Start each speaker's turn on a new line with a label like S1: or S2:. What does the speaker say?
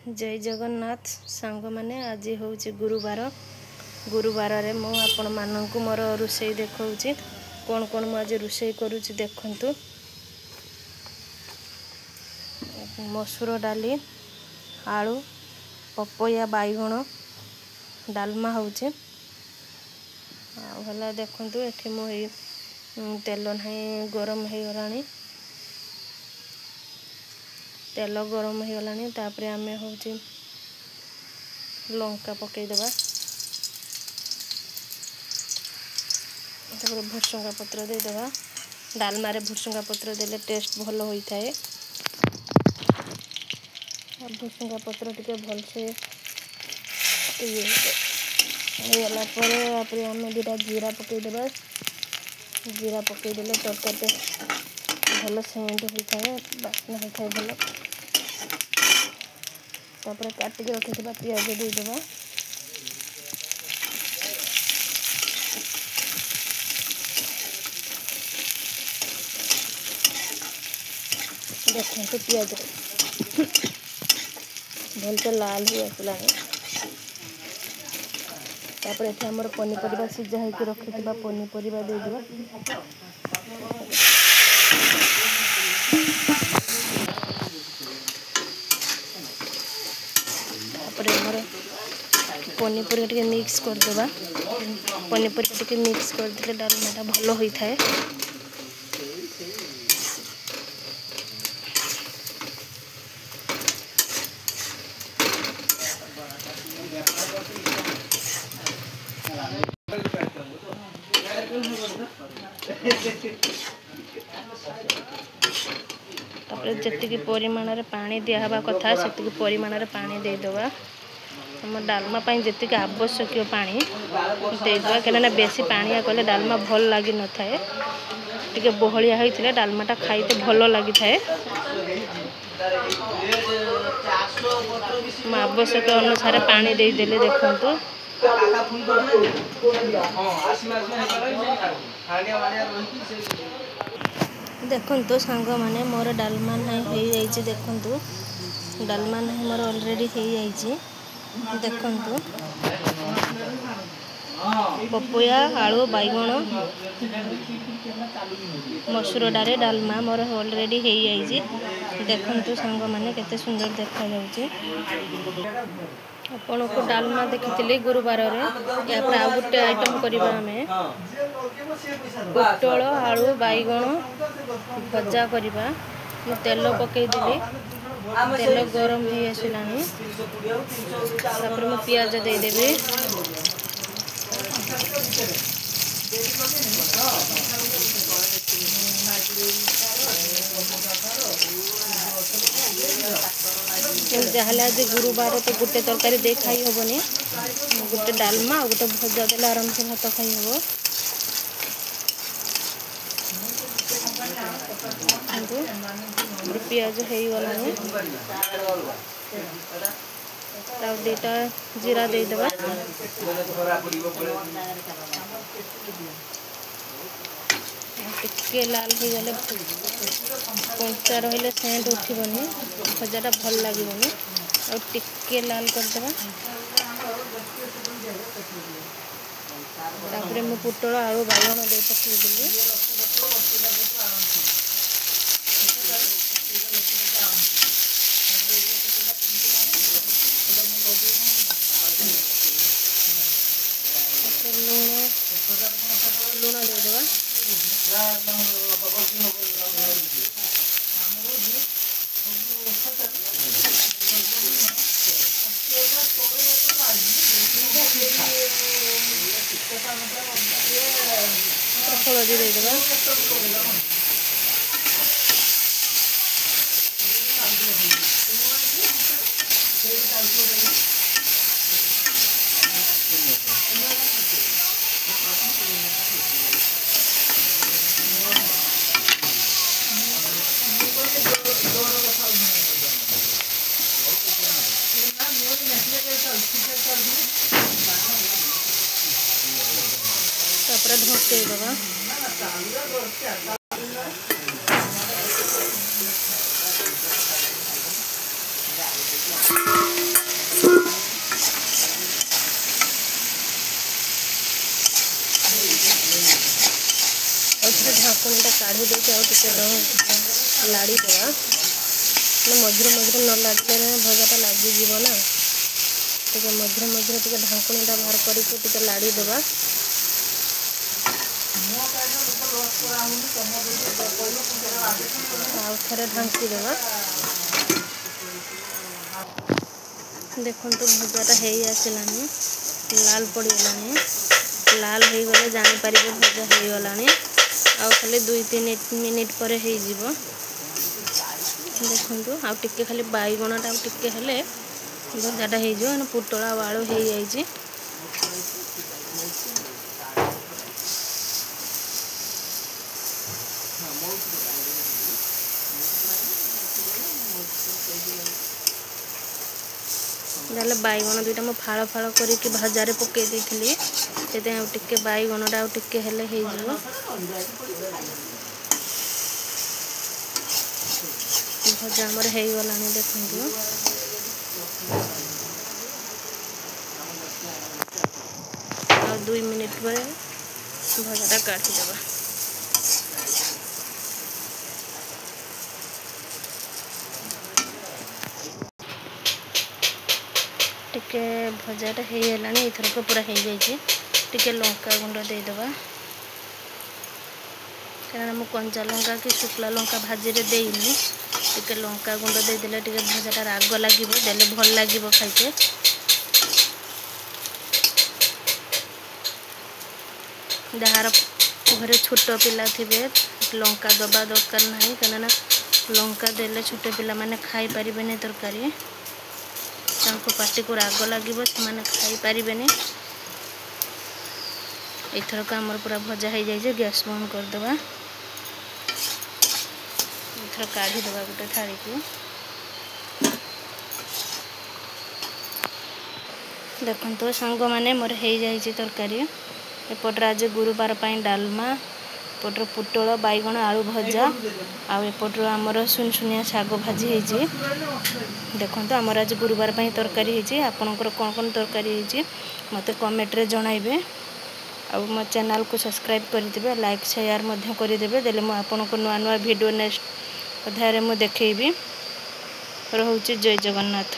S1: जय जगन्नाथ सांग माने आज हूँ गुरुवार गुरुवार रे मु आपण मानक मोर रोषे देखा कौन कौन मुझे आज रोषे करुँच देखु मसूर डाली आलू पपया बैगण डालमा होचे आला देखु ये मु तेल ना गरम हो गलानी तेल गरम हो गलानी तापरे आमे होची लंका पकईदेवा तापर भुसुंगा पत्र देदेवा डालमा रे भुसुंगा पत्र देले टेस्ट भल होता है भुसुंगा पत्र टिके भल से गला पर आम दुटा जीरा पकईदेवा जीरा पकईदेले तरकारी भल सेंट होता है बास्ना होता है भल तापर काटिक रखिथिबा पियाज देदेवा देखते पियाज भल से लाल हो आसला तापर ये आमर पनीपरिया सीझा होकर रखिथिबा पनीपरिया देदेवा पनीपरिया टिके मिक्स करदेवा पनीपरिया टिके मिक्स करदे डालमाटा भल होता है जी परिमाण रे पानी दिहबा कथा से परिमाण रे पानी देदेवा हम डालमा जी आवश्यक पानी देदेवा कहीं बेसी पानिया कले डालमा भल लगी न थाए टिके बहलिया होइथिले डालमाटा खाइते भल लगी थाए आवश्यक अनुसार पानी दे देले देखंतु देखंतु सांग माने मोर डालमा नहीं हो जाइए देखंतु डालमा नहीं मोर ऑलरेडी हो जाइए देखंतु पपया आलू बैगण मसूर डाले डालमा मोर ऑलरेडी हो जाइए देखंतु सांग माने केते सुंदर देखा जाउची आपण को डालमा देखिथिले गुरुवार रे या पर आ गुटे आइटम करबा हमें पोटल आलू बैगण भजा करबा मु तेल पकई देली तेल गरम हो आसलानी तापर मु प्याज दे देबे जहाँ आज गुरुवार तो गोटे तरकारी दे खाई हेनी गोटे डालमा और गोटे भजा देले आराम से भात खाई हे पियाज हो गलानी दीटा जीरा देदेवा टिके लाल हो गले कंचा रही सेंट उठबनी भजाटा भल लगे और टिके लाल करदेवा तापर मु पोटल आलू बैगण दे पकईदेली लुण देदेवा हलदी देदेवा तापर ढके देवा ढाकुणीटा काढ़ी देके आउ टिके लाड़ी देवा मझे मझे न लाड़े भजाटा लगिज ना टे मझे मझे टे ढाकुणीटा बाहर करके लाड़ी देवा आउ थे ढांकी देवा देखो भजाटा हो आसलानी लाल पड़गलानी लाल हो गले जापर भजा हो गला आउ खाली 2-3 मिनिट पर हो देखु आउ टिके खाली बैगणटा टिके हेले भजाटा हो पुटला आलू हो जाइए बैगण दुईटा मो फाड़ फाड़ करके भजार पकई देती से टिके बैगणटा टिके हेले हो भजा आमर हो गला देखु आ 2 मिनिट पर भजाटा काढ़ीदेवा टिके भजाटा हो गला एथरक पूरा हो जाइए टिके लंका गुंड देदेवा कारण मु कंचा लंका कि शुक्ला लंका भाजी रे देनी टिके लंका गुंड देदेले टिके भजाटा राग लगे देले भल लगे खाइते जार घरे छोट पिला थे लंका दबा दरकार नहीं कहना लंका देले छोट पिला माने खाई पारिबेनी तरकारी पार्टी को राग लगे से खाई पारे एथरक आमर पूरा भजा हो जाए गैस बंद करदे एथर काढ़ीदे गोटे थाली को देखो तो सांग मैंने मोर हो जाए तरकारी एपट्रे आज गुरुवार डालमा एपट्रे पुटल बैगण आलू भजा आउपट्रे आमर सुनसुनिया शाग भाजी होती देखो आमर आज गुरुवार तरकारी होती आपणकर कौन कौन तरकारी होती मत कमेंट रे जनइबे आ मो चैनल को सब्सक्राइब करदे लाइक शेयर करदे देले मु आपनको नुआ नुआ वीडियो नेक्स्ट अध्याय में देखैबी। रहूची जय जगन्नाथ।